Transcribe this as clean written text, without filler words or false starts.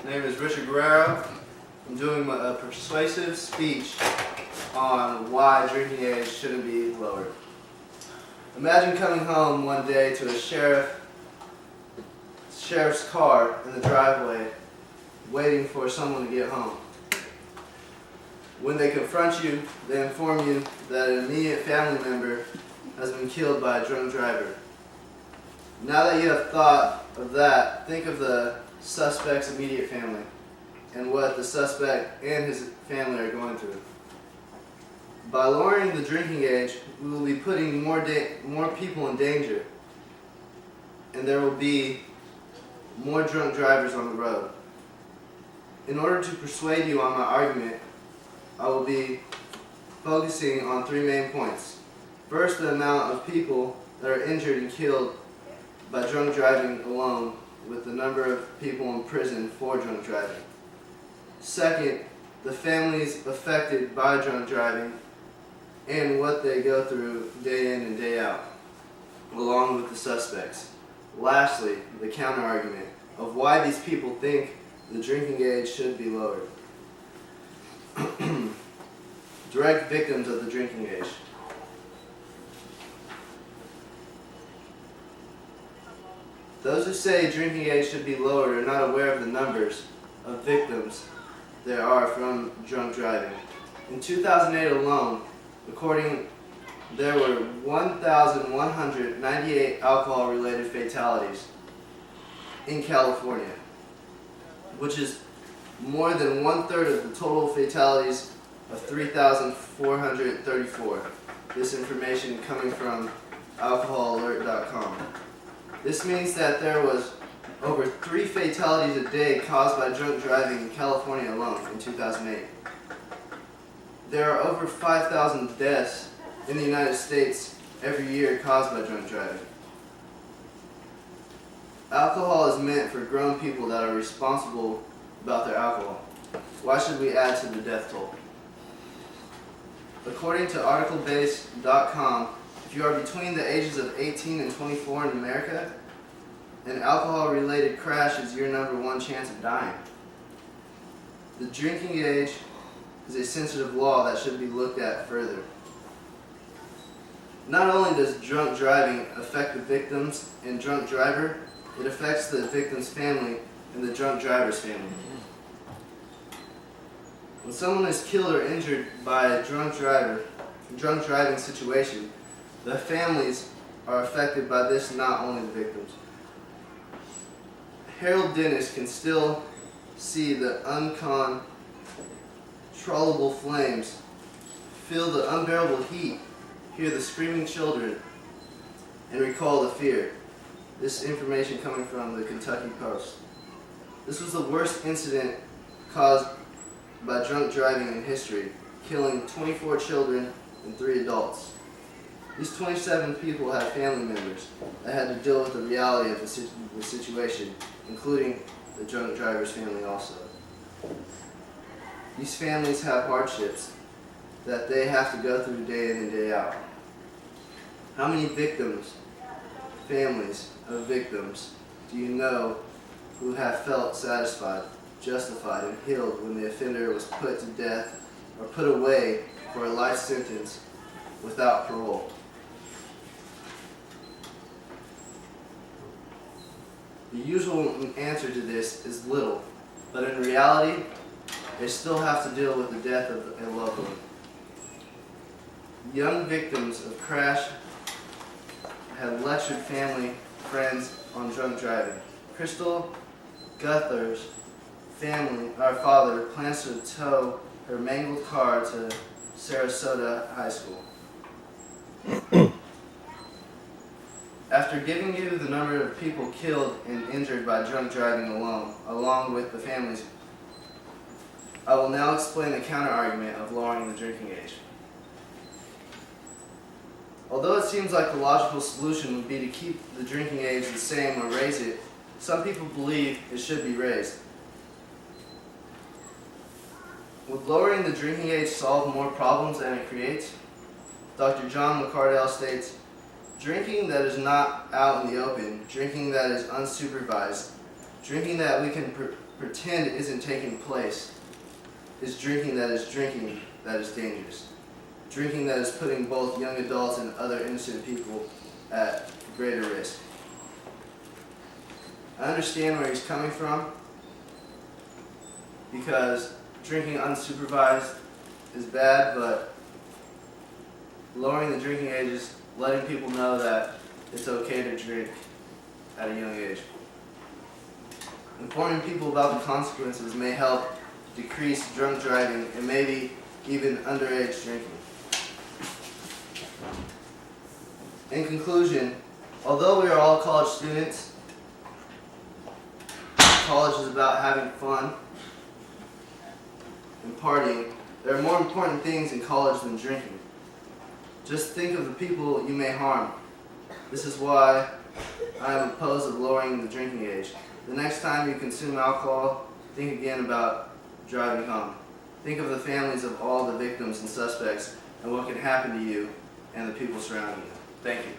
My name is Richard Guerrero. I'm doing a persuasive speech on why drinking age shouldn't be lowered. Imagine coming home one day to a sheriff's car in the driveway waiting for someone to get home. When they confront you, they inform you that an immediate family member has been killed by a drunk driver. Now that you have thought of that, think of the suspect's immediate family and what the suspect and his family are going through. By lowering the drinking age, we will be putting more people in danger, and there will be more drunk drivers on the road. In order to persuade you on my argument, I will be focusing on three main points. First, the amount of people that are injured and killed by drunk driving alone, with the number of people in prison for drunk driving. Second, the families affected by drunk driving and what they go through day in and day out, along with the suspects. Lastly, the counter-argument of why these people think the drinking age should be lowered. Direct victims of the drinking age. Those who say drinking age should be lowered are not aware of the numbers of victims there are from drunk driving. In 2008 alone, there were 1,198 alcohol-related fatalities in California, which is more than one-third of the total fatalities of 3,434. This information coming from alcoholalert.com. This means that there was over 3 fatalities a day caused by drunk driving in California alone in 2008. There are over 5,000 deaths in the United States every year caused by drunk driving. Alcohol is meant for grown people that are responsible about their alcohol. Why should we add to the death toll? According to articlebase.com, if you are between the ages of 18 and 24 in America, an alcohol-related crash is your #1 chance of dying. The drinking age is a sensitive law that should be looked at further. Not only does drunk driving affect the victims and drunk driver, it affects the victim's family and the drunk driver's family. When someone is killed or injured by a drunk driving situation, the families are affected by this, not only the victims. Harold Dennis can still see the uncontrollable flames, feel the unbearable heat, hear the screaming children, and recall the fear. This information coming from the Kentucky Post. This was the worst incident caused by drunk driving in history, killing 24 children and 3 adults. These 27 people had family members that had to deal with the reality of the situation, including the drunk driver's family also. These families have hardships that they have to go through day in and day out. How many families of victims, do you know who have felt satisfied, justified, and healed when the offender was put to death or put away for a life sentence without parole? The usual answer to this is little, but in reality, they still have to deal with the death of a loved one. Young victims of crash had lectured family, friends on drunk driving. Crystal Guther's father plans to tow her mangled car to Sarasota High School. After giving you the number of people killed and injured by drunk driving along with the families, I will now explain the counter-argument of lowering the drinking age. Although it seems like the logical solution would be to keep the drinking age the same or raise it, some people believe it should be raised. Would lowering the drinking age solve more problems than it creates? Dr. John McCardell states, "Drinking that is not out in the open, drinking that is unsupervised, drinking that we can pretend isn't taking place is drinking that is dangerous. Drinking that is putting both young adults and other innocent people at greater risk. I understand where he's coming from, because drinking unsupervised is bad, but lowering the drinking age is letting people know that it's okay to drink at a young age. Informing people about the consequences may help decrease drunk driving and maybe even underage drinking. In conclusion, although we are all college students, college is about having fun and partying. There are more important things in college than drinking. Just think of the people you may harm. This is why I am opposed to lowering the drinking age. The next time you consume alcohol, think again about driving home. Think of the families of all the victims and suspects and what can happen to you and the people surrounding you. Thank you.